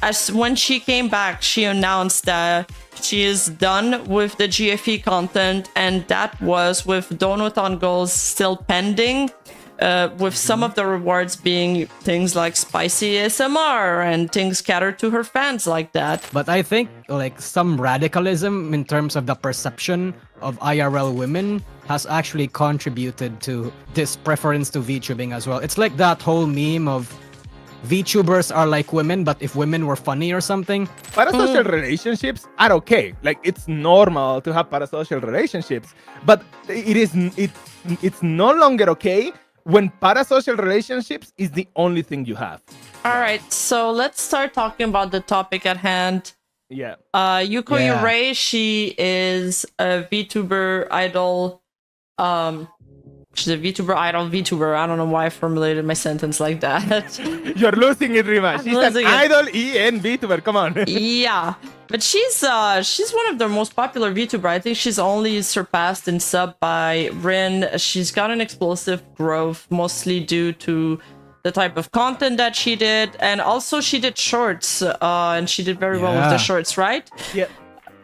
as when she came back, she announced that she is done with the GFE content, and that was with Donathon goals still pending. With some of the rewards being things like spicy ASMR and things catered to her fans like that. But I think like some radicalism in terms of the perception of IRL women has actually contributed to this preference to VTubing as well. It's like that whole meme of VTubers are like women, but if women were funny or something. Parasocial relationships are okay. Like, it's normal to have parasocial relationships, but it's no longer okay when parasocial relationships is the only thing you have. All right, so let's start talking about the topic at hand. Yeah. Yuko Yurei, she is a VTuber idol. She's a VTuber idol VTuber. I don't know why I formulated my sentence like that. You're losing it, Rima. She's an idol EN VTuber. Come on. Yeah, but she's one of the most popular VTuber. I think she's only surpassed in sub by Rin. She's got an explosive growth, mostly due to the type of content that she did, and also she did shorts, and she did very well with the shorts, right? Yeah.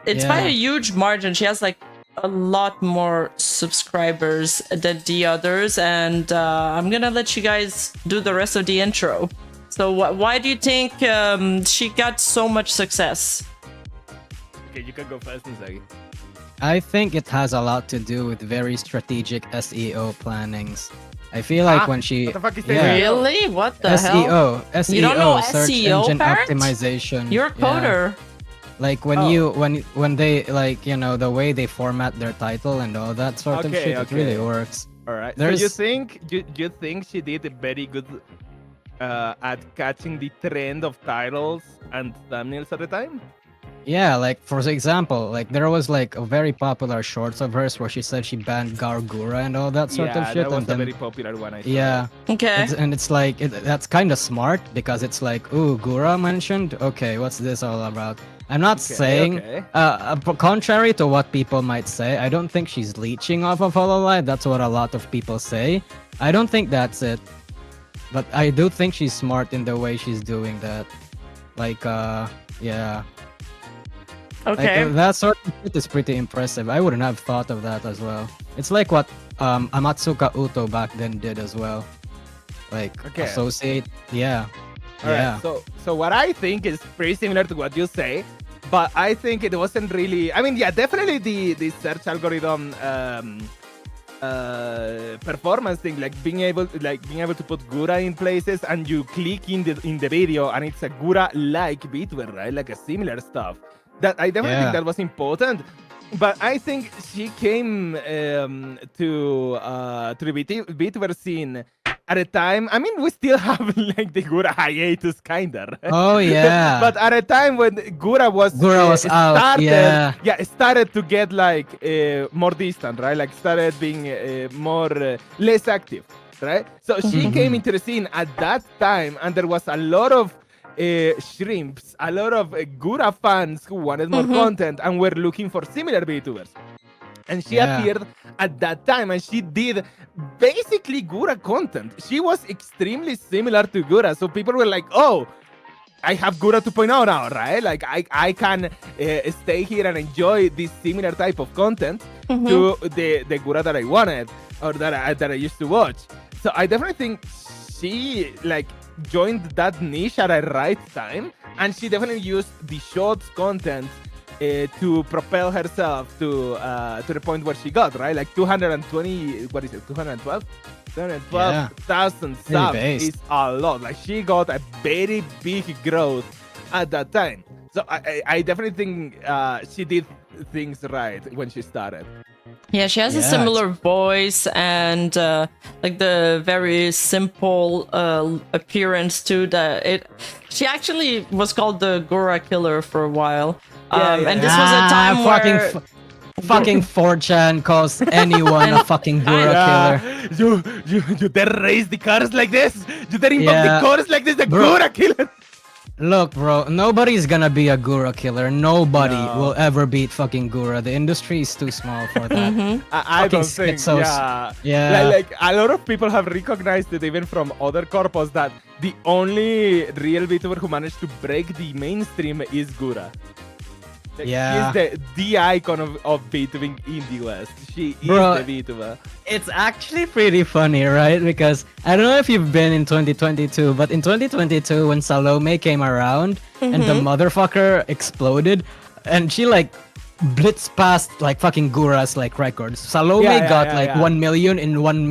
It's by a huge margin. She has like a lot more subscribers than the others, and I'm gonna let you guys do the rest of the intro. So why do you think she got so much success? Okay, you can go first, Inzaghi. I think it has a lot to do with very strategic SEO plannings. I feel like when she what the fuck is that? Really? What the hell? SEO, You don't know search SEO, engine Parrot? optimization. You're a coder. Like when they like, you know, the way they format their title and all that sort of shit, it really works. All right. There's- So you think she did a very good at catching the trend of titles and thumbnails at the time? Yeah, like for example, like there was like a very popular shorts of hers where she said she banned Gargura and all that sort of shit. that was and a then, very popular one. I saw. yeah, Okay. it's like that's kind of smart because it's like, ooh, Gura mentioned. Okay, what's this all about? I'm not saying, contrary to what people might say, I don't think she's leeching off of Hololive. That's what a lot of people say. I don't think that's it, but I do think she's smart in the way she's doing that. Like, yeah. Okay. Like, that sort of shit is pretty impressive. I wouldn't have thought of that as well. It's like what Amatsuka Uto back then did as well. Like, associate, yeah. Alright, so what I think is pretty similar to what you say, but I think it wasn't really. I mean, yeah, definitely the search algorithm performance thing, like being able to put Gura in places, and you click in the video, and it's a Gura-like VTuber, right? Like a similar stuff. That I definitely think that was important. But I think she came to the VTuber scene at a time. I mean, we still have like the Gura hiatus, kinda. Oh yeah. But at a time when Gura was out, it started to get like more distant, right? Like started being more less active, right? So she came into the scene at that time, and there was a lot of shrimps, a lot of Gura fans who wanted more content and were looking for similar VTubers. And she appeared at that time, and she did basically Gura content. She was extremely similar to Gura, so people were like, oh, I have Gura 2.0 now, right? Like, I can stay here and enjoy this similar type of content to the Gura that I wanted, or that I used to watch. So I definitely think she, like, joined that niche at a right time, and she definitely used the shorts content to propel herself to the point where she got, right? Like 220, what is it, 212? 212,000 subs is a lot. Like, she got a very big growth at that time. So I definitely think she did things right when she started. Yeah, she has a similar voice and like the very simple appearance too. She actually was called the Gura Killer for a while. And this was a time where fucking 4chan calls anyone a fucking Gura killer. You dare raise the cars like this? You dare invoke the cars like this? The Gura Killer. Look, bro, nobody's gonna be a Gura killer. Nobody No. will ever beat fucking Gura. The industry is too small for that. I don't Fucking think. schizos. Yeah. Yeah. Like a lot of people have recognized it even from other corpos that the only real VTuber who managed to break the mainstream is Gura. Like, Yeah. She's the icon of VTubing in the West. She is Bro, the VTuber. It's actually pretty funny, right? Because I don't know if you've been in 2022, but in 2022, when Salome came around and the motherfucker exploded, and she like blitzed past like fucking Gura's like records. Salome got 1 million in 1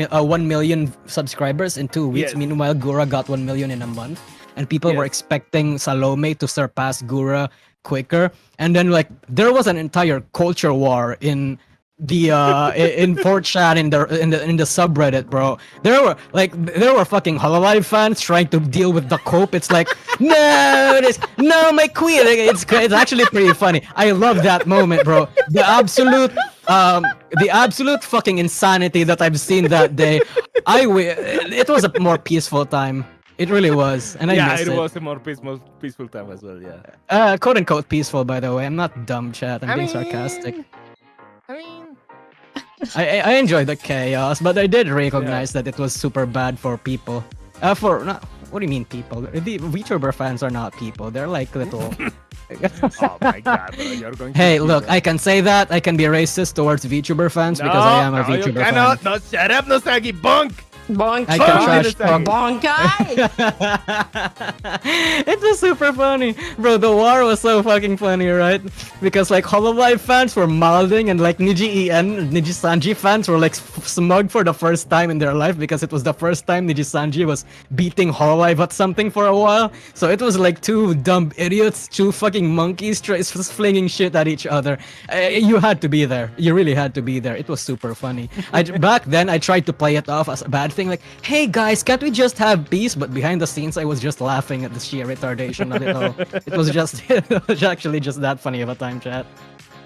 million subscribers in 2 weeks. Yes. Meanwhile, Gura got 1 million in a month, and people were Yes. expecting Salome to surpass Gura quicker. And then like there was an entire culture war in the in 4chan in the subreddit, bro. There were fucking Hololive fans trying to deal with the cope. It's like no, my queen. It's actually pretty funny. I love that moment, bro. The absolute fucking insanity that I've seen that day. It was a more peaceful time. It really was, and I missed it was a more peaceful time as well. Yeah. quote unquote peaceful, by the way. I'm not dumb, chat. I'm being sarcastic. I mean, I enjoyed the chaos, but I did recognize that it was super bad for people. What do you mean people? The VTuber fans are not people. They're like little. oh my god, bro, you're going. Hey, to look, I can say that. I can be racist towards VTuber fans because I am a VTuber you fan. cannot. No, shut up, Nosagi, bunk. Bonk. I can trash talk. Bonk guy. It was super funny, bro. The war was so fucking funny, right? Because like Hololive fans were mouthing, and like Niji Sanji fans were like smug for the first time in their life because it was the first time Niji Sanji was beating Hololive at something for a while. So it was like two dumb idiots, two fucking monkeys just flinging shit at each other. You had to be there. You really had to be there. It was super funny. Back then I tried to play it off as a bad thing, like, hey guys, can't we just have peace? But behind the scenes I was just laughing at the sheer retardation of it all. It was actually just that funny of a time, chat.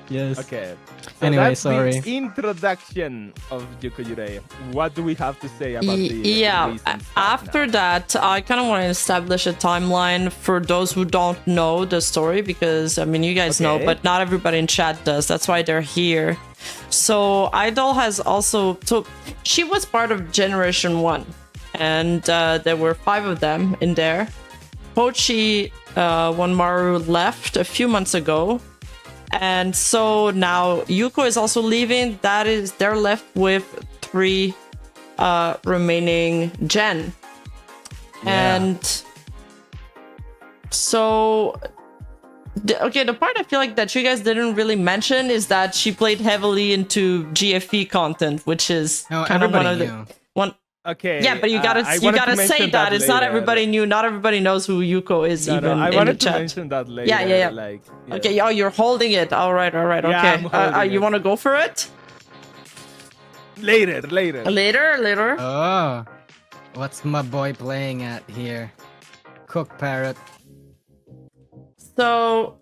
Yes. Okay. So Anyway, that's sorry. the introduction of Yuko Yurei. What do we have to say about the Yeah, recent stuff after now? that, I kind of want to establish a timeline for those who don't know the story, because, I mean, you guys know, Okay. but not everybody in chat does. That's why they're here. So, Idol has also... So, she was part of Generation 1, and there were 5 of them in there. Pochi Wanmaru left a few months ago, and so now Yuko is also leaving. They're left with 3 remaining Gen. Yeah. And so the part I feel like that you guys didn't really mention is that she played heavily into GFE content, which is No, kind of one everybody of knew. the one. Okay. Yeah, but you gotta I wanted to say mention that it's not later. everybody knew. Not everybody knows who Yuko is. No, even I in wanted the to chat. mention that later. Yeah. Like, yeah. Okay, oh, you're holding it. All right. Yeah, Okay. I'm holding You it. want to go for it? Later. Later. Oh, what's my boy playing at here? Cook Parrot. So,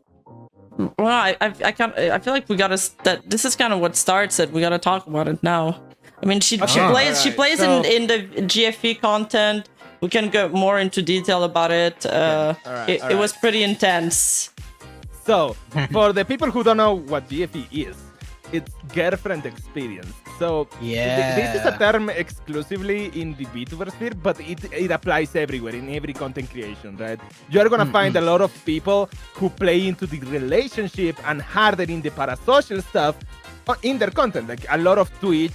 well, I feel like we gotta. That this is kind of what starts it. We gotta talk about it now. I mean, she Okay, plays alright, in the GFE content. We can go more into detail about it. It was pretty intense. So, for the people who don't know what GFE is, it's girlfriend experience. So, this is a term exclusively in the VTuber sphere, but it applies everywhere, in every content creation, right? You're gonna find a lot of people who play into the relationship and harder in the parasocial stuff in their content. Like a lot of Twitch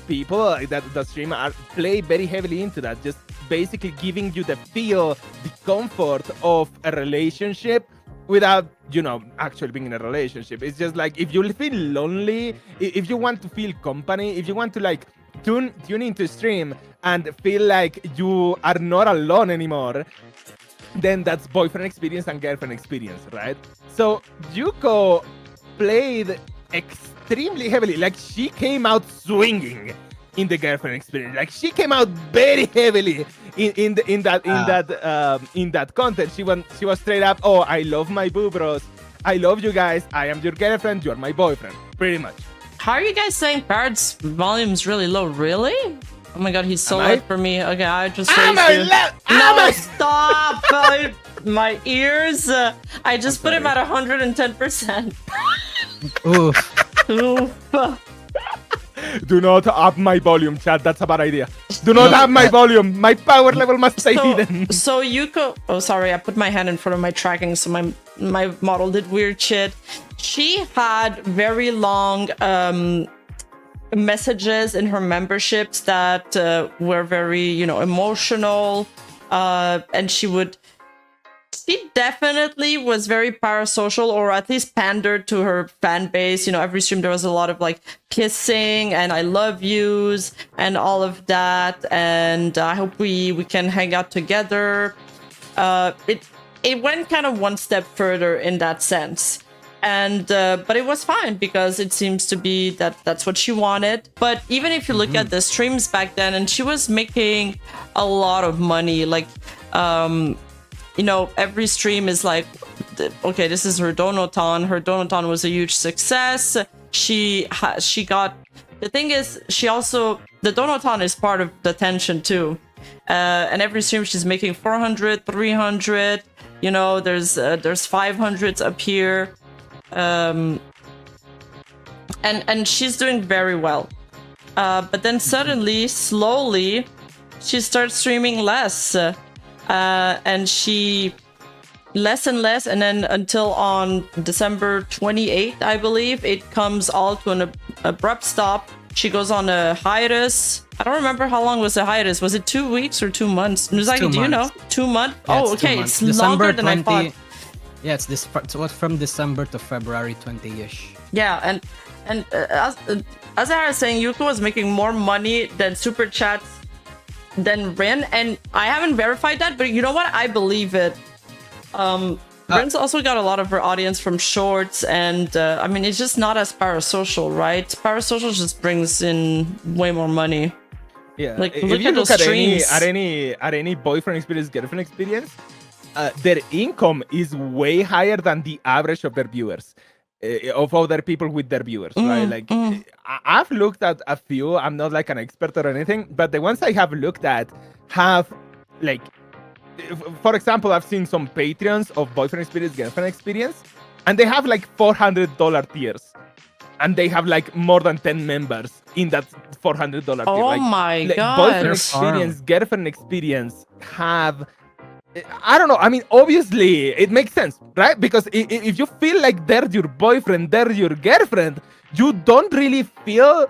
people that stream play very heavily into that, just basically giving you the feel, the comfort of a relationship without, actually being in a relationship. It's just like, if you feel lonely, if you want to feel company, if you want to like tune into stream and feel like you are not alone anymore, then that's boyfriend experience and girlfriend experience, right? So Yuko played extremely heavily. Like, she came out swinging in the girlfriend experience. Like, she came out very heavily in that content. She was straight up, oh, I love my boo bros, I love you guys, I am your girlfriend, you're my boyfriend, pretty much. How are you guys saying Parrot's volume's really low? Really? Oh my god, he's so Am I? loud for me. Okay, I just Am raised I you. loud? No, Am I? stop! My ears, I just put him at 110%. Oof. Oof. Do not up my volume, chat. That's a bad idea. Do not up my volume. My power level must stay hidden. So Yuko, oh sorry, I put my hand in front of my tracking, so my model did weird shit. She had very long messages in her memberships that were very, emotional, and she definitely was very parasocial, or at least pandered to her fan base. Every stream there was a lot of like kissing and I love yous and all of that, and I hope we can hang out together. It went kind of one step further in that sense. And but it was fine because it seems to be that's what she wanted. But even if you look at the streams back then, and she was making a lot of money, like every stream is like, okay, this is her donaton. Her donaton was a huge success. She got, the thing is, the donaton is part of the tension too. And every stream she's making 400, 300, there's 500s up here. And she's doing very well. But then suddenly, slowly, she starts streaming less. And she less and less, and then until on December 28th, I believe, it comes all to an abrupt stop. She goes on a hiatus. I don't remember how long was the hiatus. Was it 2 weeks or 2 months? Nuzaki, do you know? 2 months? Yeah, oh, okay. It's longer than I thought. Yeah, it's from December to February 20-ish. Yeah, and as I was saying, Yuko was making more money than super chats than Rin, and I haven't verified that, but you know what? I believe it. Rin's also got a lot of her audience from shorts, and it's just not as parasocial, right? Parasocial just brings in way more money. Yeah, like if look you at look those at streams. any boyfriend experience, girlfriend experience, their income is way higher than the average of their viewers, of other people with their viewers, right? Like, I've looked at a few. I'm not like an expert or anything, but the ones I have looked at have, like, for example, I've seen some Patreons of boyfriend experience, girlfriend experience, and they have like $400 tiers, and they have like more than 10 members in that $400 tier. Oh my god! Boyfriend experience, girlfriend experience have, I don't know. I mean, obviously, it makes sense, right? Because if you feel like they're your boyfriend, they're your girlfriend, you don't really feel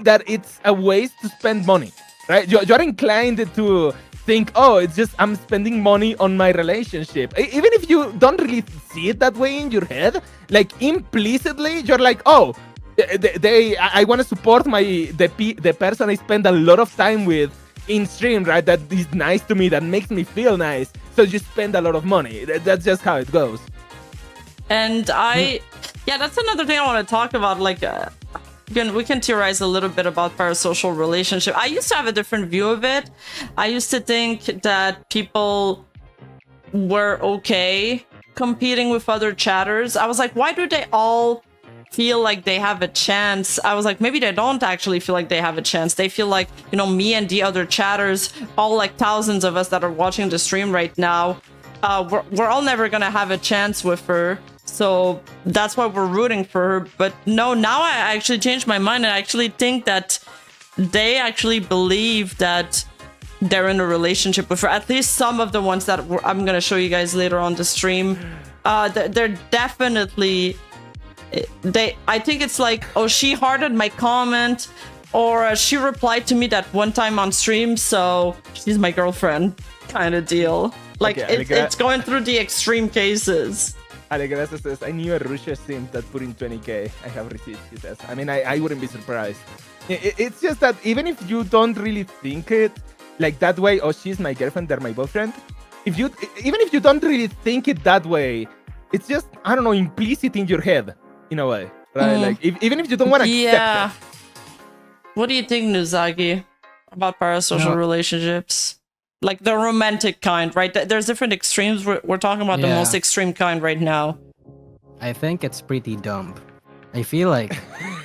that it's a waste to spend money, right? You're inclined to think, oh, it's just I'm spending money on my relationship. Even if you don't really see it that way in your head, like implicitly, you're like, oh, I want to support the person I spend a lot of time with in stream, right? That is nice to me, that makes me feel nice. So you spend a lot of money. That's just how it goes. And that's another thing I want to talk about. Like, we can theorize a little bit about parasocial relationship. I used to have a different view of it. I used to think that people were okay competing with other chatters. I was like, why do they all feel like they have a chance? I was like, maybe they don't actually feel like they have a chance. They feel like, me and the other chatters, all like thousands of us that are watching the stream right now, we're all never gonna have a chance with her. So that's why we're rooting for her. But no, now I actually changed my mind. I actually think that they actually believe that they're in a relationship with her. At least some of the ones that I'm gonna show you guys later on the stream. They're definitely... I think it's like, oh, she hearted my comment, or she replied to me that one time on stream, so she's my girlfriend kind of deal. Like, okay, it's going through the extreme cases. Alegrasa says, I knew a Russia simp that put in 20k. I have receipts, he says. I mean, I wouldn't be surprised. It's just that even if you don't really think it like that way, oh, she's my girlfriend, they're my boyfriend. Even if you don't really think it that way, it's just, I don't know, implicit in your head. In a way, right? Like, even if you don't want to accept it. What do you think, Nuzagi, about parasocial relationships? Like the romantic kind, right? There's different extremes. We're talking about the most extreme kind right now. I think it's pretty dumb. I feel like...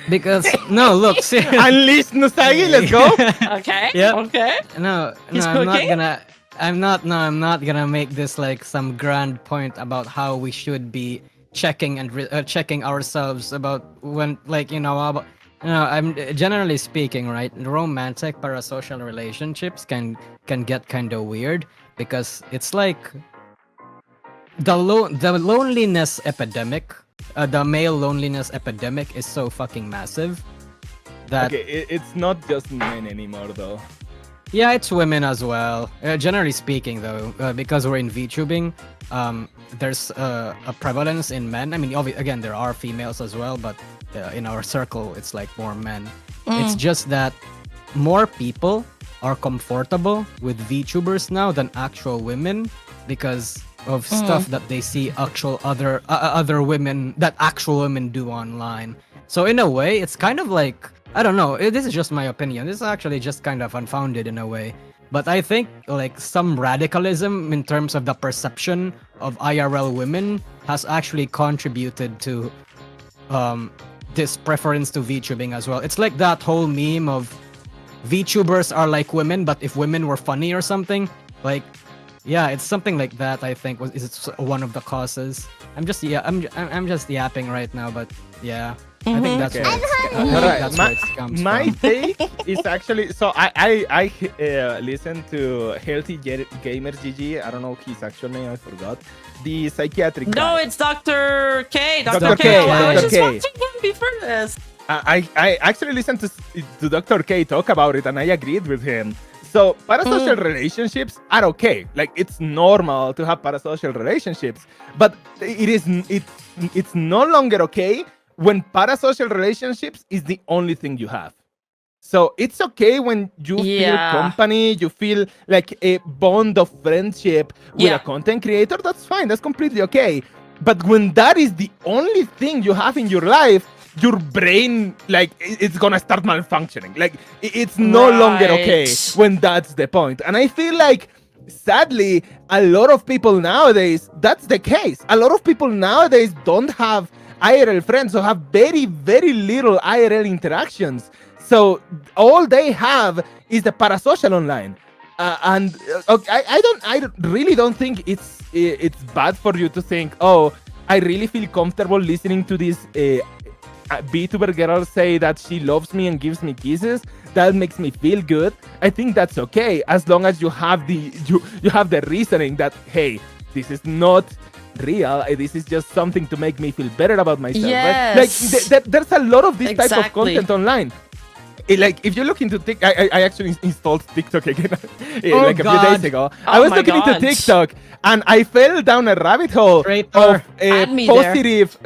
Because... No, look, seriously. Unleash Nuzagi, let's go! Okay, yep. okay. No, He's I'm not cooking? gonna... I'm not gonna make this like some grand point about how we should be checking and checking ourselves about when like about I'm generally speaking, right? Romantic parasocial relationships can get kind of weird because it's like the loneliness epidemic, the male loneliness epidemic is so fucking massive that it's not just men anymore though. yeah, it's women as well. Generally speaking, though, because we're in VTubing, there's a prevalence in men. I mean, again, there are females as well, but in our circle, it's like more men. It's just that more people are comfortable with VTubers now than actual women because of stuff that they see actual other women that actual women do online. So in a way, it's kind of like, I don't know, this is just my opinion. This is actually just kind of unfounded in a way. But I think like some radicalism in terms of the perception of IRL women has actually contributed to this preference to VTubing as well. It's like that whole meme of VTubers are like women, but if women were funny or something. Like, yeah, it's something like that. I think is one of the causes. I'm just yapping right now, but yeah. I think that's where it comes my from. take is actually so I listened to Healthy Gamer GG. I don't know his actual name, I forgot. The psychiatric No, guy. it's Dr. K. Dr. Dr. K. K, I was Dr. just K. watching him before this. I actually listened to Dr. K talk about it, and I agreed with him. So parasocial relationships are okay. Like, it's normal to have parasocial relationships, but it's no longer okay when parasocial relationships is the only thing you have. So it's okay when you feel company, you feel like a bond of friendship with a content creator. That's fine. That's completely okay. But when that is the only thing you have in your life, your brain, like, it's gonna start malfunctioning. Like, it's no longer okay when that's the point. And I feel like, sadly, a lot of people nowadays, that's the case. A lot of people nowadays don't have IRL friends, or have very, very little IRL interactions. So all they have is the parasocial online. And I really don't think it's bad for you to think, oh, I really feel comfortable listening to this VTuber girl say that she loves me and gives me kisses. That makes me feel good. I think that's okay, as long as you have the you have the reasoning that, hey, this is not real. This is just something to make me feel better about myself. Yes. Right? Like there's a lot of this type of content online. Like, if you look into TikTok, I actually installed TikTok again like a few days ago. I was looking into TikTok, and I fell down a rabbit hole of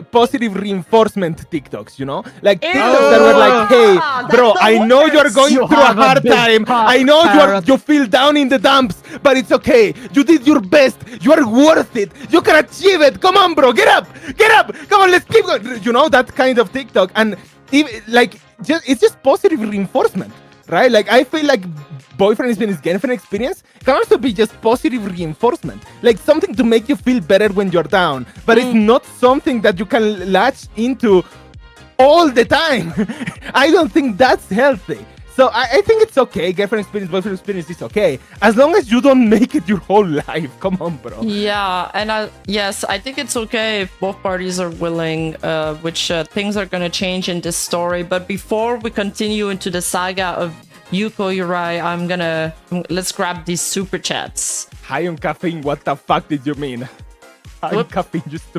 positive reinforcement TikToks, you know? Like, TikToks that were like, hey, bro, I know you're going through a hard time. I know you feel down in the dumps, but it's okay. You did your best. You are worth it. You can achieve it. Come on, bro. Get up. Get up. Come on, let's keep going. You know, that kind of TikTok. And like, it's just positive reinforcement, right? Like, I feel like boyfriend experience, girlfriend experience can also be just positive reinforcement, like something to make you feel better when you're down, but it's not something that you can latch into all the time. I don't think that's healthy. So I think it's okay. Girlfriend experience, boyfriend experience is okay, as long as you don't make it your whole life. Come on, bro. Yeah, and yes, I think it's okay if both parties are willing, which things are going to change in this story. But before we continue into the saga of Yuko Yurei, let's grab these super chats. High on caffeine, what the fuck did you mean?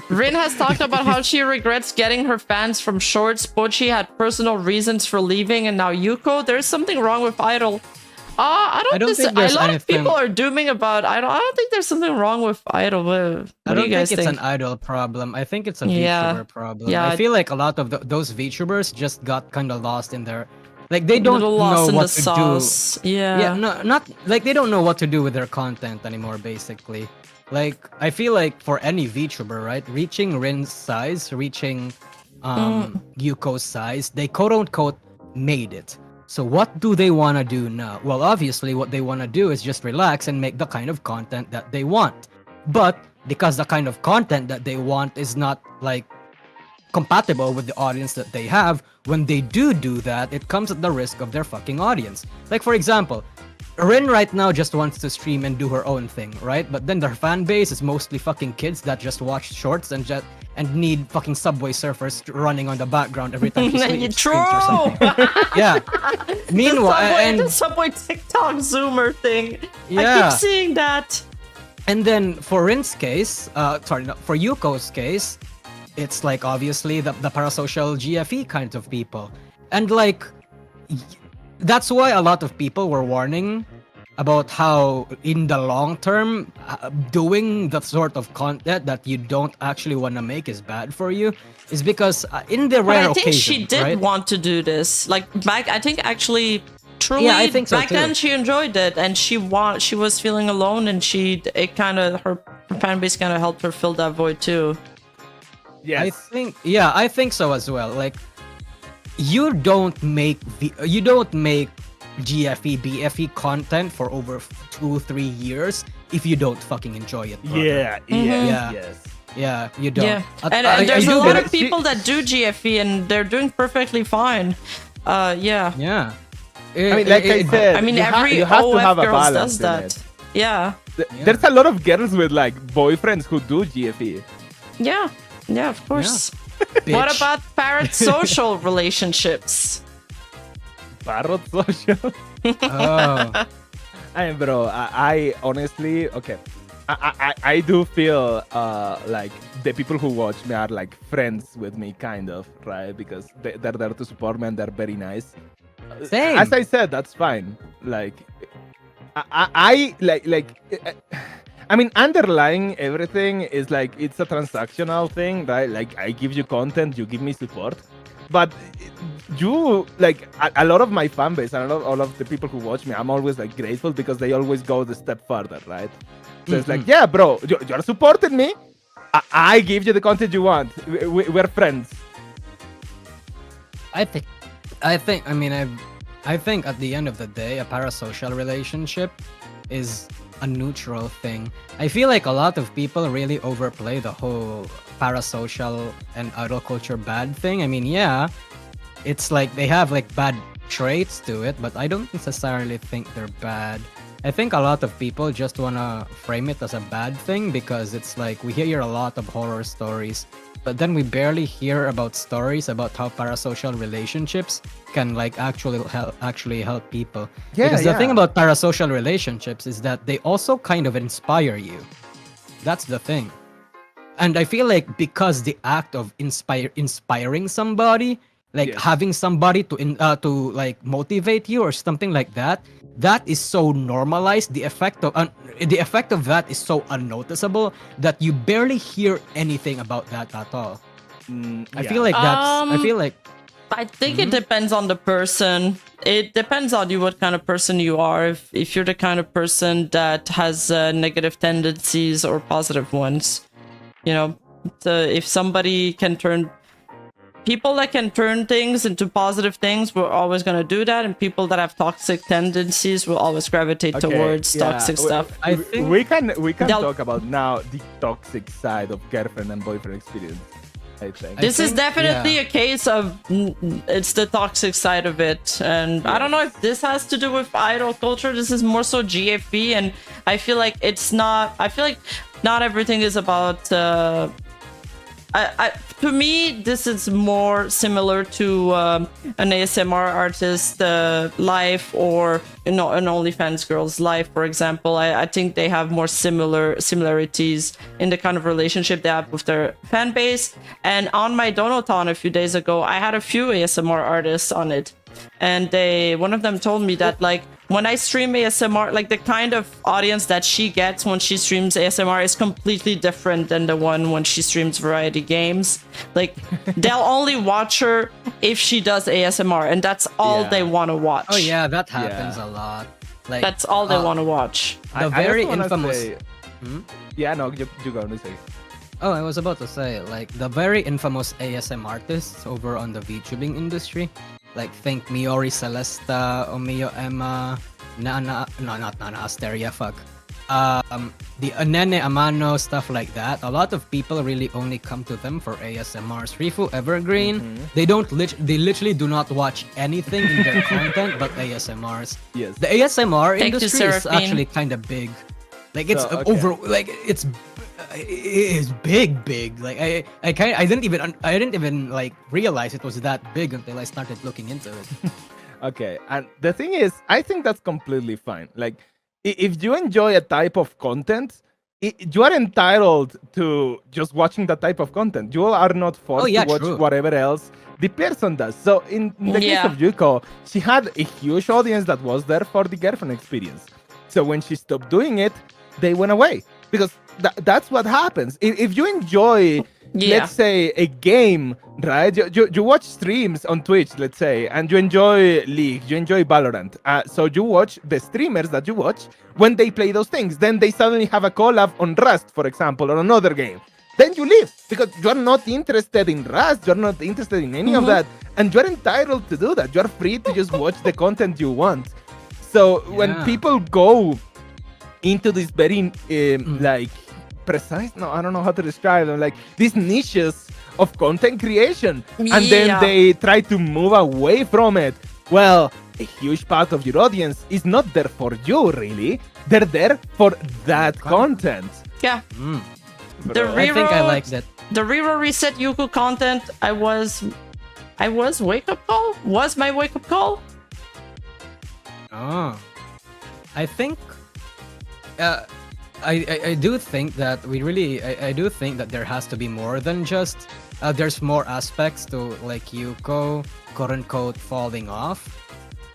Rin has talked about how she regrets getting her fans from shorts, but she had personal reasons for leaving, and now Yuko, there's something wrong with Idol. I don't think a lot of people are dooming about Idol. I don't think there's something wrong with Idol. What I don't do you guys think it's an Idol problem. I think it's a VTuber problem. Yeah, I feel like a lot of those VTubers just got kind of lost in their... Like, they don't know what to do. Yeah, not like they don't know what to do with their content anymore, basically. Like, I feel like for any VTuber, right, reaching Rin's size, reaching Yuko's size, they quote-unquote made it. So what do they want to do now? Well, obviously, what they want to do is just relax and make the kind of content that they want. But because the kind of content that they want is not, like, compatible with the audience that they have, when they do that, it comes at the risk of their fucking audience. Like, for example, Rin right now just wants to stream and do her own thing, right? But then their fan base is mostly fucking kids that just watch shorts and need fucking Subway Surfers running on the background every time she streams or something. Yeah. Meanwhile, the Subway TikTok Zoomer thing. Yeah. I keep seeing that. And then for Rin's case, for Yuko's case, it's like obviously the parasocial GFE kind of people. And like, that's why a lot of people were warning about how in the long term, doing the sort of content that you don't actually want to make is bad for you. Is because in the rare occasion, I think she did right? want to do this. Like back, I think actually, truly, Yeah, I think so back too. then she enjoyed it, and she was feeling alone, and her fan base kind of helped her fill that void too. Yes. I think so as well. Like, you don't make GFE, BFE content for over 2-3 years if you don't fucking enjoy it. Brother. Yeah. Yes. Yeah, you don't. Yeah, and there's a lot of people that do GFE and they're doing perfectly fine. Yeah. Yeah. I mean, like I said, I mean, you every have to OF have a girls balance does that. in it. Yeah. There's a lot of girls with like boyfriends who do GFE. Yeah. Yeah, of course. Bitch. What about parasocial relationships? Parasocial. Oh. I mean, bro, I honestly, okay. I do feel like the people who watch me are like friends with me, kind of, right? Because they're there to support me and they're very nice. Same. As I said, that's fine. Like, I mean, underlying everything is like it's a transactional thing, right? Like, I give you content, you give me support, but you like a lot of my fan base and all of the people who watch me, I'm always like grateful because they always go the step further, right? So it's like, yeah, bro, you're supporting me. I give you the content you want. We're friends. I think at the end of the day, a parasocial relationship is a neutral thing. I feel like a lot of people really overplay the whole parasocial and idol culture bad thing. I mean, yeah, it's like they have like bad traits to it, but I don't necessarily think they're bad. I think a lot of people just wanna frame it as a bad thing because it's like we hear a lot of horror stories, but then we barely hear about stories about how parasocial relationships can like actually help people. Yeah, because the thing about parasocial relationships is that they also kind of inspire you. That's the thing. And I feel like because the act of inspiring somebody, like having somebody to like motivate you or something like that, that is so normalized. The effect of that is so unnoticeable that you barely hear anything about that at all. I feel like I think it depends on the person. It depends on you, what kind of person you are. If you're the kind of person that has negative tendencies or positive ones, you know, if somebody can turn. People that can turn things into positive things, we're always going to do that. And people that have toxic tendencies will always gravitate towards toxic stuff. I think we can talk about now the toxic side of girlfriend and boyfriend experience. I think. This is definitely a case of it's the toxic side of it. And I don't know if this has to do with idol culture. This is more so GFE. And I feel like not everything is about... to me, this is more similar to an ASMR artist life, or an OnlyFans girl's life, for example. I think they have more similarities in the kind of relationship they have with their fan base. And on my Donoton a few days ago, I had a few ASMR artists on it, and one of them told me that like when I stream ASMR, like the kind of audience that she gets when she streams ASMR is completely different than the one when she streams variety games. Like they'll only watch her if she does ASMR, and that's all they want to watch. Oh yeah, that happens a lot. Like that's all they want to watch. The very infamous. Yeah, no, you go on. Say. Oh, I was about to say, like, the very infamous ASM artists over on the VTubing industry, like, think Miori Celesta, Omiyo Emma, not Nana, Asteria, fuck. the Anene Amano stuff like that, a lot of people really only come to them for ASMRs. Rifu Evergreen, they literally do not watch anything in their content but ASMRs. Yes. The ASMR Thank you, industry is Seraphine. actually kind of big. Like it's So, okay. it is big. Like I didn't even like realize it was that big until I started looking into it. Okay, and the thing is, I think that's completely fine. Like, if you enjoy a type of content, you are entitled to just watching that type of content. You are not forced to watch true. whatever else the person does. So, in the case of Yuko, she had a huge audience that was there for the girlfriend experience. So, when she stopped doing it, they went away. Because that's what happens. If you enjoy, let's say, a game, right? You watch streams on Twitch, let's say, and you enjoy League, you enjoy Valorant. So you watch the streamers that you watch when they play those things. Then they suddenly have a collab on Rust, for example, or another game. Then you leave because you're not interested in Rust, you're not interested in any of that. And you're entitled to do that. You're free to just watch the content you want. So when people go into this very like precise, no, I don't know how to describe them, like these niches of content creation, and then they try to move away from it. Well, a huge part of your audience is not there for you, really. They're there for that content. Yeah. Bro. I think I like that. The reroll reset Yuko content. I was wake up call. Was my wake up call? Oh, I think. I do think that I do think that there has to be more than just there's more aspects to like Yuko quote unquote falling off.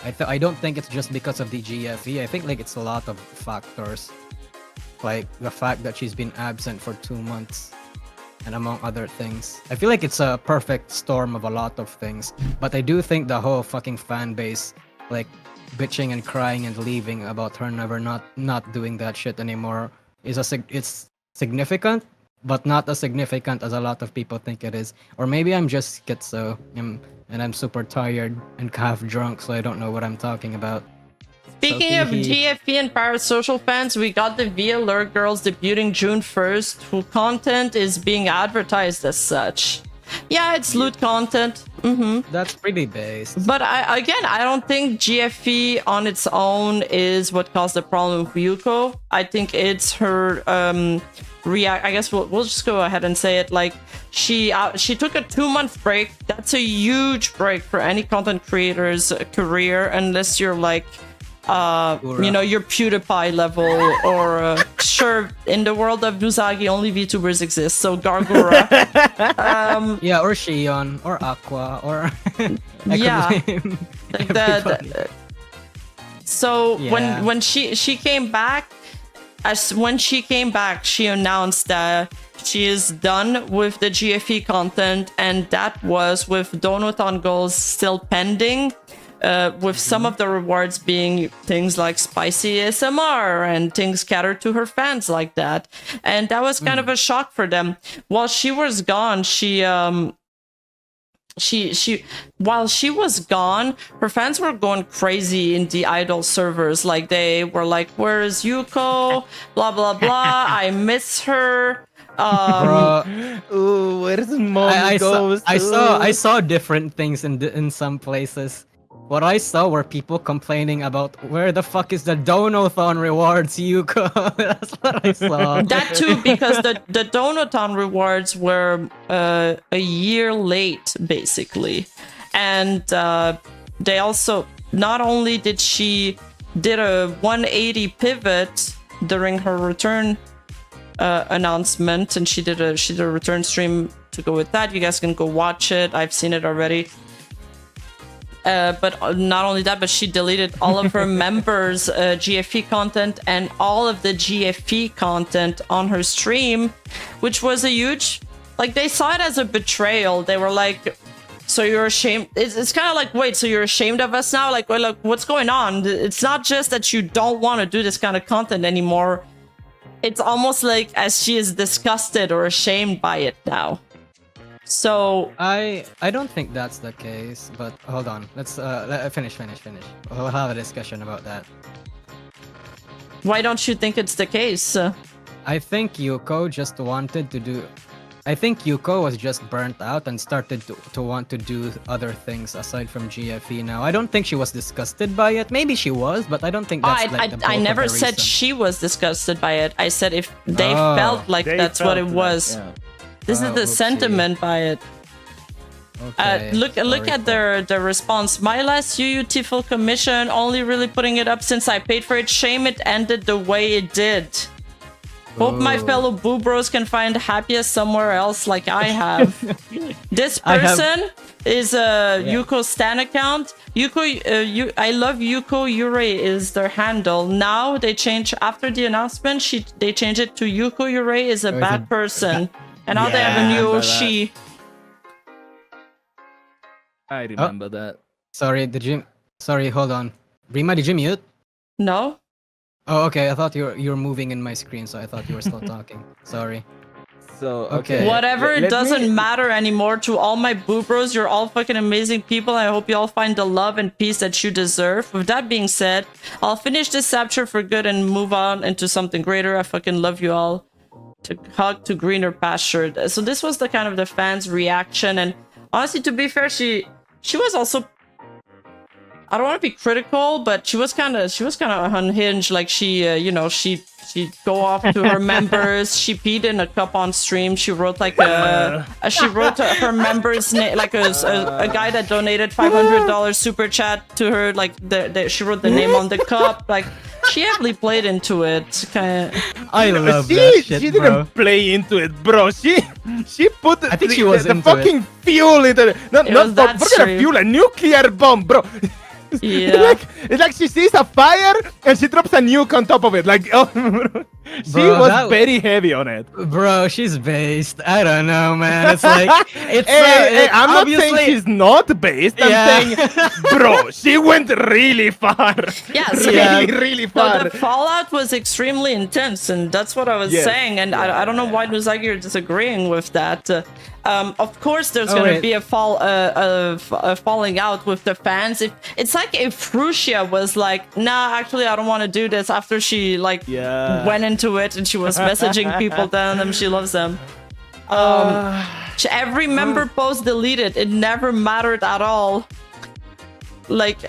I don't think it's just because of the GFE. I think like it's a lot of factors, like the fact that she's been absent for 2 months, and among other things. I feel like it's a perfect storm of a lot of things. But I do think the whole fucking fan base like bitching and crying and leaving about her never not doing that shit anymore it's significant, but not as significant as a lot of people think it is. Or maybe I'm just schizo and I'm super tired and half drunk, so I don't know what I'm talking about. Speaking of GFE and parasocial fans, we got the VLR girls debuting June 1st, whose content is being advertised as such. Yeah, it's loot content. That's pretty based. But I don't think GFE on its own is what caused the problem with Yuko. I think it's her I guess we'll just go ahead and say it. Like she took a 2-month break. That's a huge break for any content creator's career, unless you're like you know, your PewDiePie level, or sure, in the world of Nuzagi, only VTubers exist, so Gargura. Yeah, or Shion, or Aqua, or like that. So when she came back, she announced that she is done with the GFE content, and that was with Donoton goals still pending. With some of the rewards being things like spicy ASMR and things catered to her fans like that. And that was kind of a shock for them. While she was gone, while she was gone, her fans were going crazy in the idol servers. Like they were like, "Where is Yuko? Blah blah blah. I miss her." Ooh, where's mom? I saw different things in some places. What I saw were people complaining about where the fuck is the Donathon rewards, Yuko. That's what I saw. That too, because the Donathon rewards were a year late, basically. And they also, not only did she did a 180 pivot during her return announcement, and she did a return stream to go with that. You guys can go watch it. I've seen it already. But not only that, but she deleted all of her members' GFE content and all of the GFE content on her stream, which was a huge, like, they saw it as a betrayal. They were like, so you're ashamed? It's kind of like, wait, so you're ashamed of us now? Like, well, look, what's going on? It's not just that you don't want to do this kind of content anymore. It's almost like as she is disgusted or ashamed by it now. So I don't think that's the case, but hold on. Let's finish. We'll have a discussion about that. Why don't you think it's the case? I think Yuko just wanted to do. I think Yuko was just burnt out and started to want to do other things aside from GFE now. I don't think she was disgusted by it. Maybe she was, but I don't think that's like the bulk I of never the said reason. she was disgusted by it. I said if they Oh. felt like They that's what it felt was. yeah. This is Oh, the oopsie. sentiment by it. Okay, Look sorry at for- their response. My last UUT full commission, only really putting it up since I paid for it. Shame it ended the way it did. Hope my Ooh. fellow boo bros can find happiness somewhere else like I have. This I have- person is a Yuko Stan account. I love Yuko Yurei is their handle. Now they change after the announcement. They change it to Yuko Yurei is a bad person, and now they have a Yeah, new but that- she. I remember that. Sorry, hold on. Rima, did you mute? No. Oh, okay. I thought you were moving in my screen, so I thought you were still talking. Sorry. So Okay. Whatever, it let doesn't me- matter anymore. To all my boo bros, you're all fucking amazing people. I hope you all find the love and peace that you deserve. With that being said, I'll finish this chapter for good and move on into something greater. I fucking love you all. To hug to greener pasture. So this was the kind of the fans' reaction, and honestly, to be fair, she was also. I don't want to be critical, but she was kind of unhinged. Like she go off to her members. She peed in a cup on stream. She wrote like her members name, like a guy that donated $500 super chat to her. Like she wrote the name on the cup. Like she heavily played into it. Kind of. I love she, that shit, she bro. didn't play into it, bro. She put I think she was the into fucking fuel into it. Not was that forget a stream. fuel, a nuclear bomb, bro. Yeah. It's like she sees a fire and she drops a nuke on top of it. Like, oh, she Bro, was that- very heavy on it. Bro, she's based. I don't know, man. It's like it's. Hey, I'm not saying obviously- she's not based. I'm Yeah. saying, bro, she went really far. Yeah, really No, far. the fallout was extremely intense, and that's what I was Yes. saying. And I don't know why Nuzagi you're disagreeing with that. Of course, there's Oh, gonna wait. be a falling out with the fans. It's like if Frusia was like, "Nah, actually, I don't want to do this." After she Yeah. went into it and she was messaging people, telling them she loves them. Every member post deleted. It never mattered at all. Like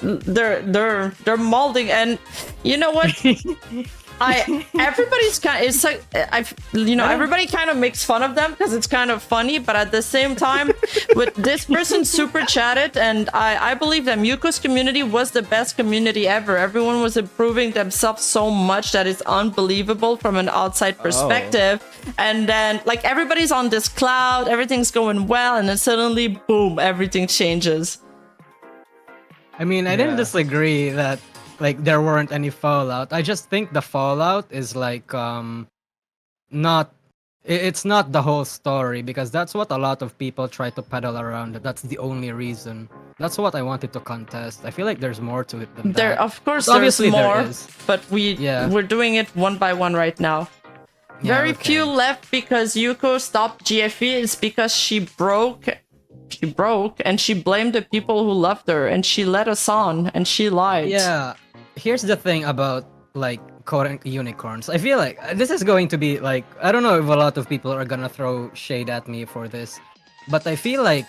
they're molding, and you know what? Everybody's kind. It's like everybody kind of makes fun of them because it's kind of funny, but at the same time, with this person super chatted, and I believe them. Yuko's community was the best community ever. Everyone was improving themselves so much that it's unbelievable from an outside perspective. And then like everybody's on this cloud, everything's going well, and then suddenly, boom, everything changes. I mean, I didn't disagree that like there weren't any fallout. I just think the fallout is like not it's not the whole story, because that's what a lot of people try to peddle around. That's the only reason. That's what I wanted to contest. I feel like there's more to it than There, that. of course, But obviously there's there more, is. but we're doing it one by one right now. Yeah, Very okay. few left because Yuko stopped GFE. It's because she broke, and she blamed the people who loved her, and she led us on, and she lied. Yeah. Here's the thing about like quote unicorns. I feel like this is going to be like, I don't know if a lot of people are gonna throw shade at me for this, but I feel like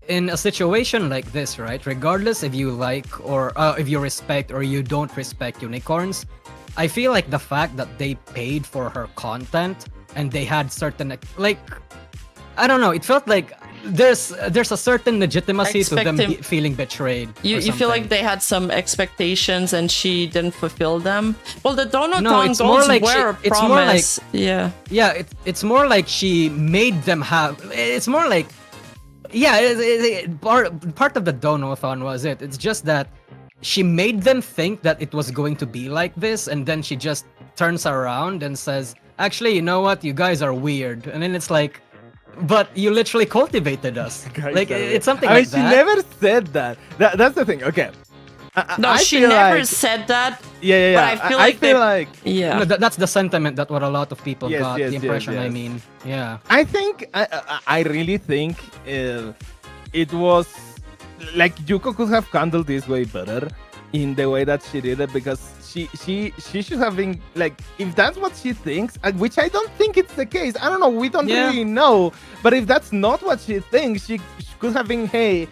in a situation like this, right, regardless if you like or if you respect or you don't respect unicorns, I feel like the fact that they paid for her content and they had certain like, I don't know, it felt like there's a certain legitimacy to them Expect him- feeling betrayed. You feel like they had some expectations and she didn't fulfill them? Well, the Donoton No, it's more goals like were a it's more like- promise. Yeah. Yeah, it's more like she made them have. It's more like, yeah, part of the Donothon was it. It's just that she made them think that it was going to be like this, and then she just turns around and says, "Actually, you know what? You guys are weird." And then it's like, but you literally cultivated us. Like it's something I mean, like she that. never said that. That's the thing. Okay. No, I she feel never like- said that. Yeah. but I feel like they- like Yeah. No, that's the sentiment that what a lot of people Yes, got. yes, The yes, impression, I yes. mean, yeah. I think I really think it was like Yuko could have handled this way better in the way that she did it, because she should have been like, if that's what she thinks, which I don't think it's the case. I don't know. We don't really know. But if that's not what she thinks, she could have been, hey,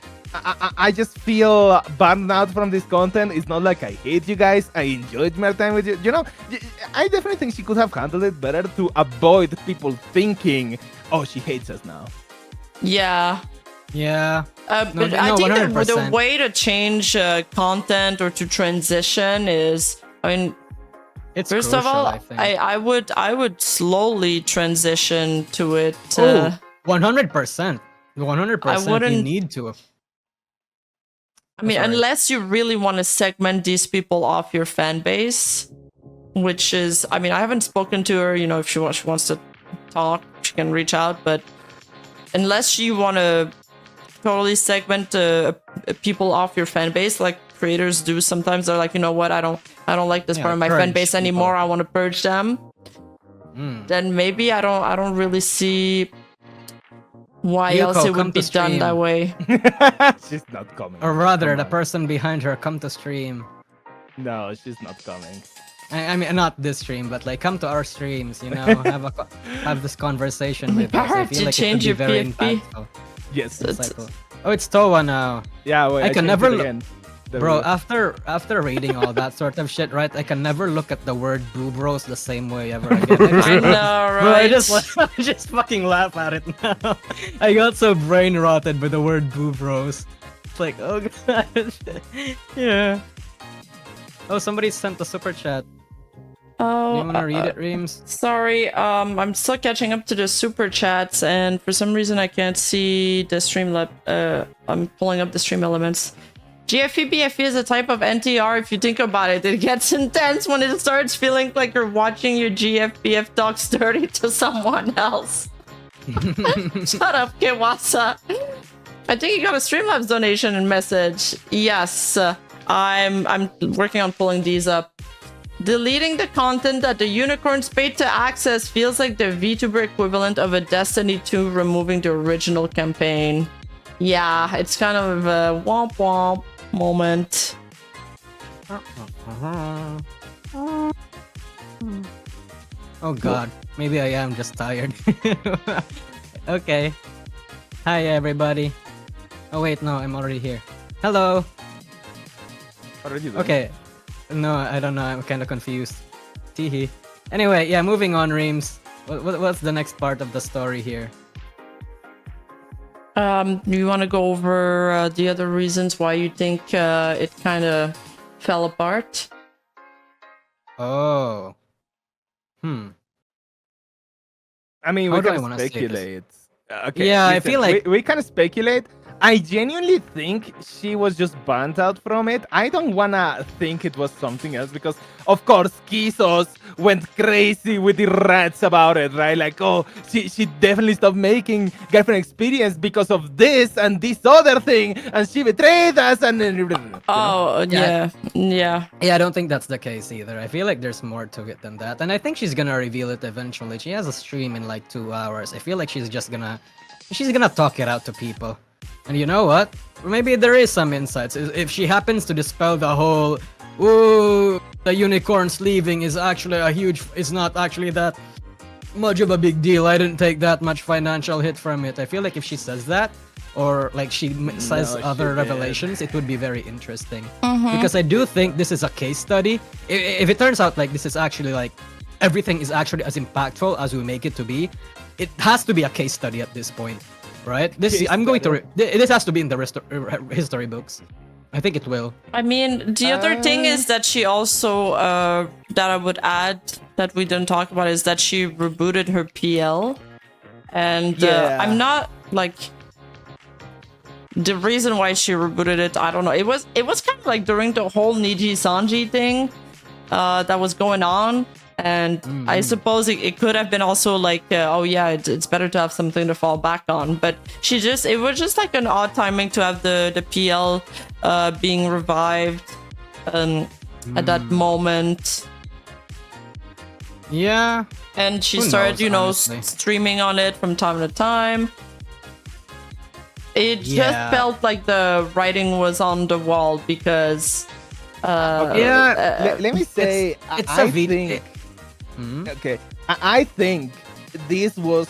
I just feel burned out from this content. It's not like I hate you guys. I enjoyed my time with you. You know, I definitely think she could have handled it better to avoid people thinking, oh, she hates us now. Yeah. Yeah. But I think the way to change content or to transition is, I mean, it's first crucial, of all, I think. I would slowly transition to it. 100%. 100%. You need to. I mean, unless you really want to segment these people off your fan base, which is, I mean, I haven't spoken to her. You know, if she wants to talk, she can reach out. But unless you want to totally segment people off your fan base, like creators do sometimes, they're like, you know what, I don't like this part of my fan base anymore. I want to purge them. Then maybe I don't really see why Yuko, else it would be done that way. She's not coming. Or rather, the person behind her come to stream. No, she's not coming. I mean, not this stream, but like come to our streams, you know, have this conversation with us. I feel like it would be very impactful. Yes. Oh, it's Towa now. Yeah, wait, I can never again. Bro, after reading all that sort of shit, right? I can never look at the word boob roast the same way ever again. I know, right? Bro, I just fucking laugh at it now. I got so brain rotted by the word boob roast. It's like, oh god. Yeah. Oh, somebody sent the super chat. Oh, do you wanna read it, Reams? Sorry, I'm still catching up to the super chats, and for some reason I can't see the Streamlab. I'm pulling up the stream elements. GFEBFE is a type of NTR. If you think about it, it gets intense when it starts feeling like you're watching your GFBF talk dirty to someone else. Shut up, Kewasa. I think you got a Streamlabs donation and message. Yes, I'm working on pulling these up. Deleting the content that the unicorns paid to access feels like the VTuber equivalent of a Destiny 2 removing the original campaign. Yeah, it's kind of a womp womp moment. Oh god, maybe I am just tired. Okay. Hi everybody. Oh wait, no, I'm already here. Hello. Okay. No, I don't know. I'm kind of confused. Teehee. Anyway, yeah, moving on, Reams. What's the next part of the story here? You want to go over the other reasons why you think it kind of fell apart? Oh. I mean, How we do I can wanna say speculate. Okay, Yeah, I listen, feel like- we can speculate. I genuinely think she was just burnt out from it. I don't wanna think it was something else because, of course, Kisos went crazy with the rats about it, right? Like, oh, she definitely stopped making girlfriend experience because of this and this other thing, and she betrayed us, and then. Oh, yeah. Yeah, I don't think that's the case either. I feel like there's more to it than that, and I think she's gonna reveal it eventually. She has a stream in like 2 hours. I feel like she's gonna talk it out to people. And you know what? Maybe there is some insights. If she happens to dispel the whole, ooh, the unicorns leaving is actually is not actually that much of a big deal. I didn't take that much financial hit from it. I feel like if she says that, or like she says other revelations, it would be very interesting. Because I do think this is a case study. If it turns out like this is actually like, everything is actually as impactful as we make it to be, it has to be a case study at this point. Right? This has to be in the history books. I think it will. I mean, the other thing is that she also, that I would add that we didn't talk about, is that she rebooted her PL. And I'm not, like, the reason why she rebooted it, I don't know. It was kind of like during the whole Niji Sanji thing that was going on. And I suppose it could have been also like, oh yeah, it's better to have something to fall back on. But it was just like an odd timing to have the PL being revived at that moment. Yeah. And she Who started, knows, streaming on it from time to time. It just felt like the writing was on the wall because Let me say, I think. Okay, I think this was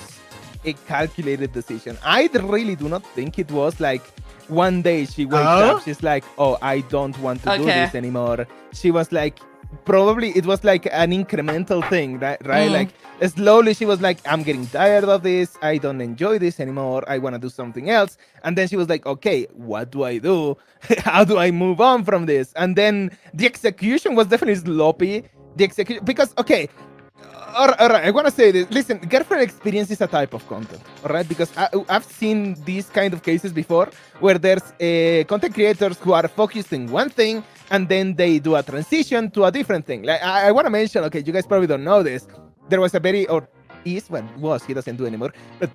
a calculated decision. I really do not think it was like one day she wakes up, she's like, oh, I don't want to do this anymore. She was like, probably it was like an incremental thing, right? Like slowly she was like, I'm getting tired of this. I don't enjoy this anymore. I want to do something else. And then she was like, okay, what do I do? How do I move on from this? And then the execution was definitely sloppy. The execution, because, okay, all right, I want to say this. Listen, girlfriend experience is a type of content, all right? Because I've seen these kind of cases before where there's content creators who are focused in one thing and then they do a transition to a different thing. Like I want to mention, okay, you guys probably don't know this. There was a very, or is, well, was, he doesn't do anymore, but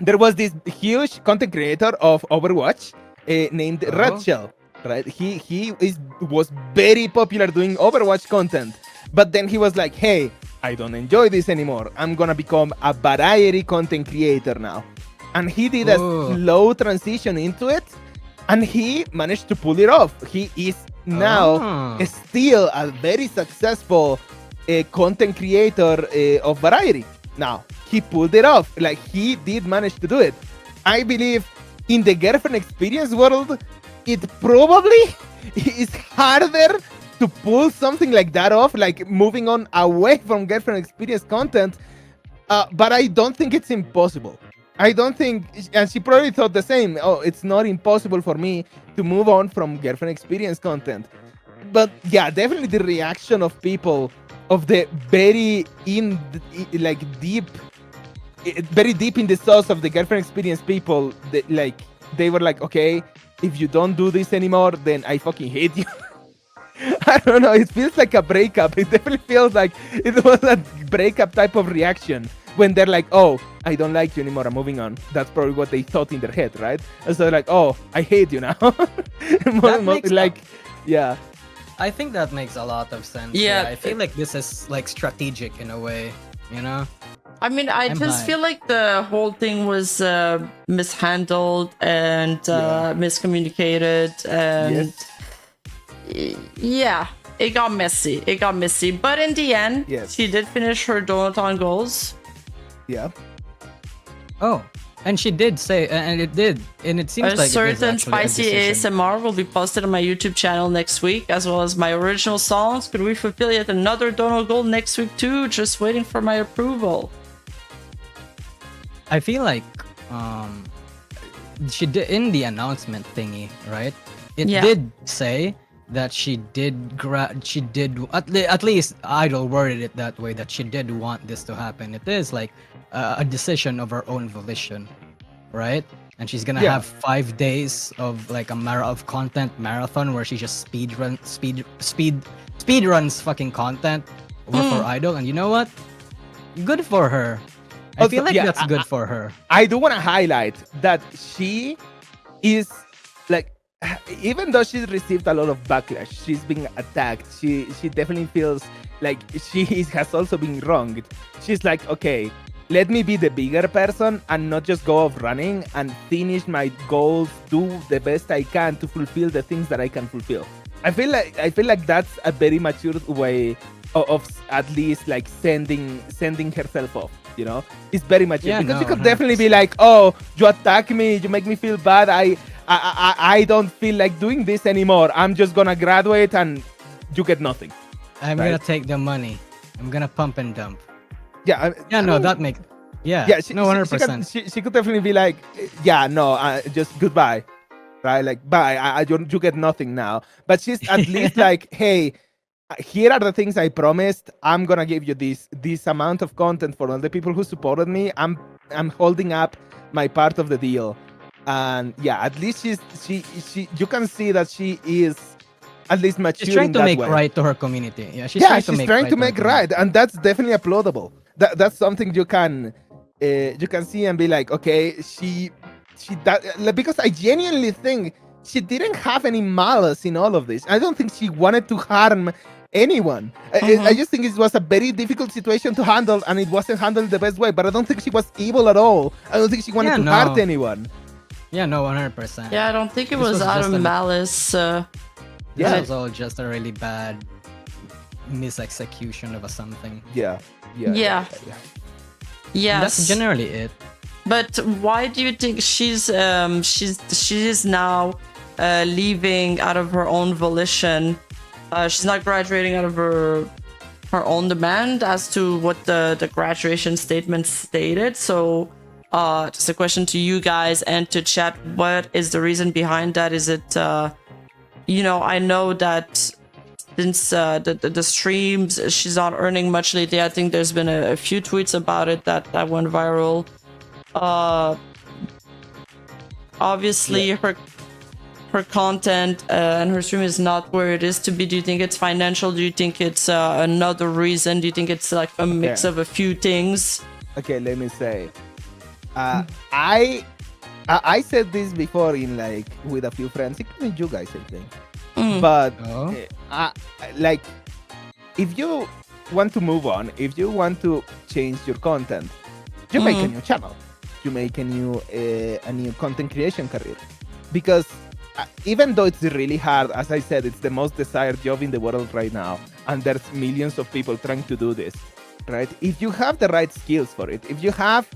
there was this huge content creator of Overwatch named Rachel, right? He was very popular doing Overwatch content, but then he was like, hey, I don't enjoy this anymore. I'm gonna become a variety content creator now. And he did a slow transition into it, and he managed to pull it off. He is now still a very successful content creator of variety. Now, he pulled it off. Like, he did manage to do it. I believe in the girlfriend experience world, it probably is harder to pull something like that off, like moving on away from girlfriend experience content, but I don't think it's impossible. I don't think, and she probably thought the same. Oh, it's not impossible for me to move on from girlfriend experience content. But yeah, definitely the reaction of people of the very deep in the sauce of the girlfriend experience people, they were like, okay, if you don't do this anymore, then I fucking hate you. I don't know, it feels like a breakup. It definitely feels like it was a breakup type of reaction when they're like, oh, I don't like you anymore, I'm moving on. That's probably what they thought in their head, right? And so like, oh, I hate you now. Yeah. I think that makes a lot of sense. Yeah. I feel like this is like strategic in a way, you know? I mean, I just feel like the whole thing was mishandled and miscommunicated, and yeah, it got messy. But in the end, she did finish her donathon goals. Yeah. Oh, and she did say, and it seems like certain spicy ASMR will be posted on my YouTube channel next week, as well as my original songs. Could we fulfill yet another dono goal next week too? Just waiting for my approval. I feel like she did in the announcement thingy, right? It did say that she did at least Idol worded it that way, that she did want this to happen. It is like a decision of her own volition, right? And she's gonna have 5 days of like a content marathon where she just speed runs fucking content over for Idol. And you know what? Good for her. I feel like that's good for her. I do want to highlight that she is like, even though she's received a lot of backlash, she's being attacked, she definitely feels like she has also been wronged. She's like, okay, let me be the bigger person and not just go off running and finish my goals, do the best I can to fulfill the things that I can fulfill. I feel like that's a very mature way of at least like sending herself off. You know, it's very mature, because you could definitely be like, oh, you attack me, you make me feel bad, I don't feel like doing this anymore, I'm just gonna graduate and you get nothing. I'm gonna take the money, I'm gonna pump and dump. That makes 100%. She could definitely be like, just goodbye, right? Like, bye, you get nothing now. But she's at least like, hey, here are the things I promised. I'm gonna give you this amount of content for all the people who supported me. I'm holding up my part of the deal, and at least she you can see that she is at least mature. She's trying to make right to her community. She's trying to make right, and that's definitely applaudable. That's something you can see and be like, okay, she because I genuinely think she didn't have any malice in all of this. I don't think she wanted to harm anyone. I just think it was a very difficult situation to handle, and it wasn't handled the best way. But I don't think she was evil at all. I don't think she wanted to hurt anyone. Yeah, no, 100%. Yeah, I don't think it was out of malice. This was all just a really bad misexecution of something. Yes. That's generally it. But why do you think she is now leaving out of her own volition? She's not graduating out of her own demand, as to what the graduation statement stated. So just a question to you guys and to chat, what is the reason behind that? Is it I know that since the streams, she's not earning much lately. I think there's been a few tweets about it that went viral. Obviously her content and her stream is not where it is to be. Do you think it's financial? Do you think it's another reason? Do you think it's like a mix of a few things? Okay, let me say, I said this before in like with a few friends, including you guys, I think. But like, if you want to move on, if you want to change your content, you make a new channel, you make a new content creation career, because even though it's really hard, as I said, it's the most desired job in the world right now, and there's millions of people trying to do this, right? If you have the right skills for it, if you have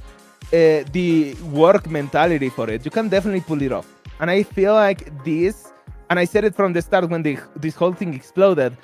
the work mentality for it, you can definitely pull it off. And I feel like this, and I said it from the start when this whole thing exploded,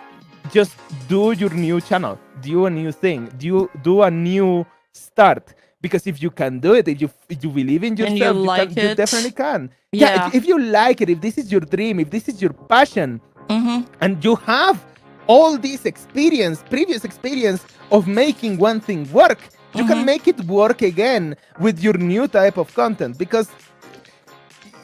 just do your new channel, do a new thing, do a new start. Because if you can do it, if you believe in yourself, you definitely can. Yeah, if you like it, if this is your dream, if this is your passion, and you have all this previous experience of making one thing work, you can make it work again with your new type of content. Because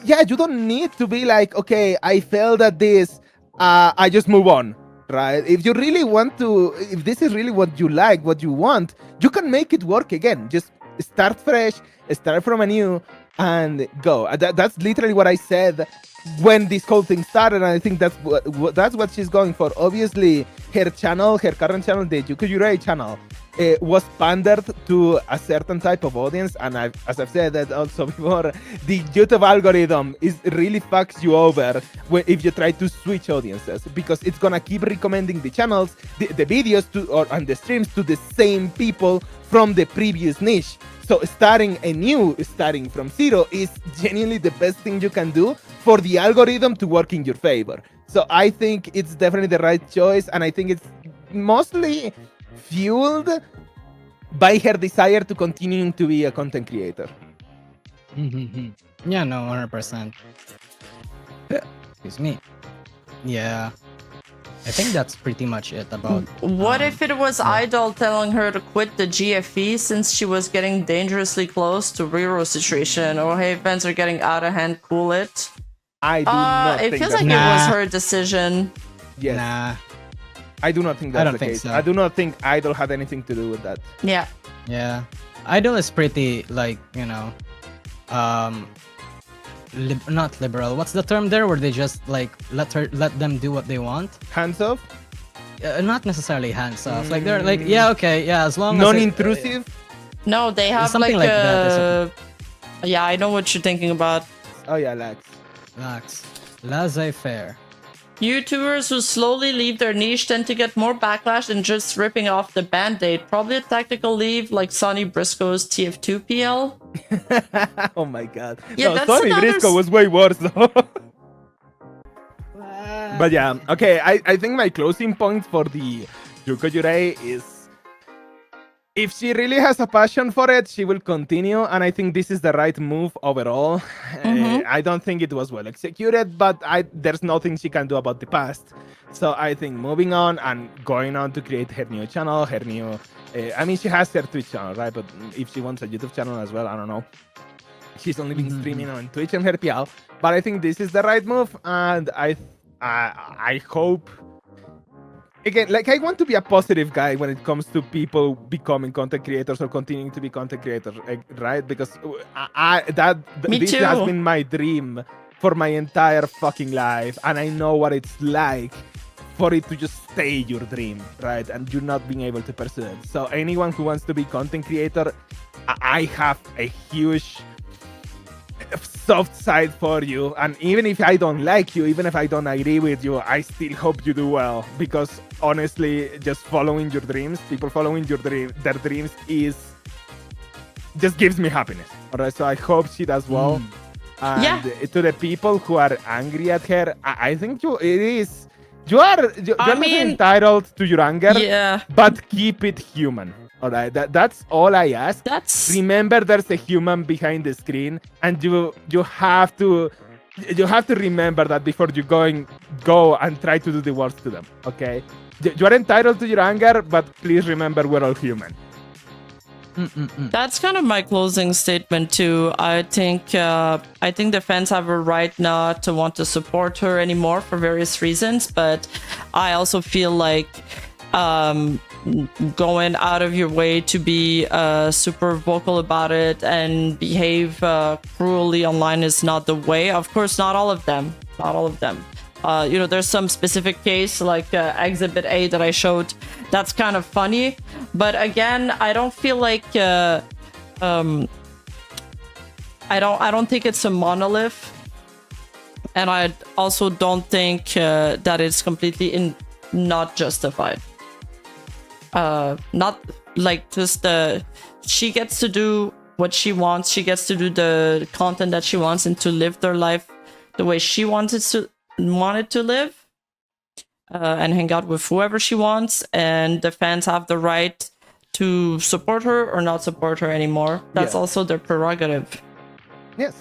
you don't need to be like, okay, I failed at this, I just move on, right? If you really want to, if this is really what you like, what you want, you can make it work again. Just start fresh, start from anew, and go. That's literally what I said when this whole thing started, and I think that's what she's going for. Obviously, her current channel, the Yuko Yurei channel, was pandered to a certain type of audience, and as I've said that also before, the YouTube algorithm really fucks you over if you try to switch audiences, because it's gonna keep recommending the channels, the videos and the streams to the same people from the previous niche. So starting from zero is genuinely the best thing you can do for the algorithm to work in your favor. So I think it's definitely the right choice, and I think it's mostly fueled by her desire to continuing to be a content creator. Yeah, no, 100%. Excuse me. Yeah. I think that's pretty much it about... What if it was Idol telling her to quit the GFE since she was getting dangerously close to Riro situation? Or hey, fans are getting out of hand, cool it? I do not think it feels like it was her decision. Yes. Nah. I do not think that's the case. So. I do not think Idol had anything to do with that. Yeah. Yeah. Idol is pretty, like, not liberal. What's the term there where they just like let them do what they want? Hands off? Not necessarily hands off. Like they're like, yeah, okay, yeah, as long non-intrusive. No, they have something like that. Yeah, I know what you're thinking about. Oh yeah, lax. Laissez-faire. YouTubers who slowly leave their niche tend to get more backlash than just ripping off the band-aid. Probably a tactical leave like Sonny Briscoe's TF2 PL. Oh my god. Yeah, no, Sonny Briscoe was way worse though. But yeah, okay, I think my closing point for the Yuko Yurei is, if she really has a passion for it, she will continue, and I think this is the right move overall. I don't think it was well executed, but there's nothing she can do about the past. So I think moving on and going on to create her new channel, I mean, she has her Twitch channel, right? But if she wants a YouTube channel as well, I don't know. She's only been streaming on Twitch and her PL, but I think this is the right move, and I hope... Again, like, I want to be a positive guy when it comes to people becoming content creators or continuing to be content creators, right? Because this has been my dream for my entire fucking life, and I know what it's like for it to just stay your dream, right? And you're not being able to pursue it. So anyone who wants to be content creator, I have a huge soft side for you, and even if I don't like you, even if I don't agree with you, I still hope you do well, because honestly, just following your dreams, people following their dreams is just gives me happiness. All right, so I hope she does well. And to the people who are angry at her, I think you're entitled to your anger, but keep it human. All right, that's all I ask. Remember, there's a human behind the screen, and you have to remember that before you go and try to do the worst to them. Okay, you are entitled to your anger, but please remember we're all human. That's kind of my closing statement too. I think the fans have a right not to want to support her anymore for various reasons, but I also feel like going out of your way to be super vocal about it and behave cruelly online is not the way. Of course, not all of them. There's some specific case like Exhibit A that I showed that's kind of funny, but again, I don't feel like I don't think it's a monolith, and I also don't think that it's completely not justified. Not like just she gets to do what she wants, she gets to do the content that she wants and to live their life the way she wanted to live, and hang out with whoever she wants, and the fans have the right to support her or not support her anymore. That's also their prerogative. Yes.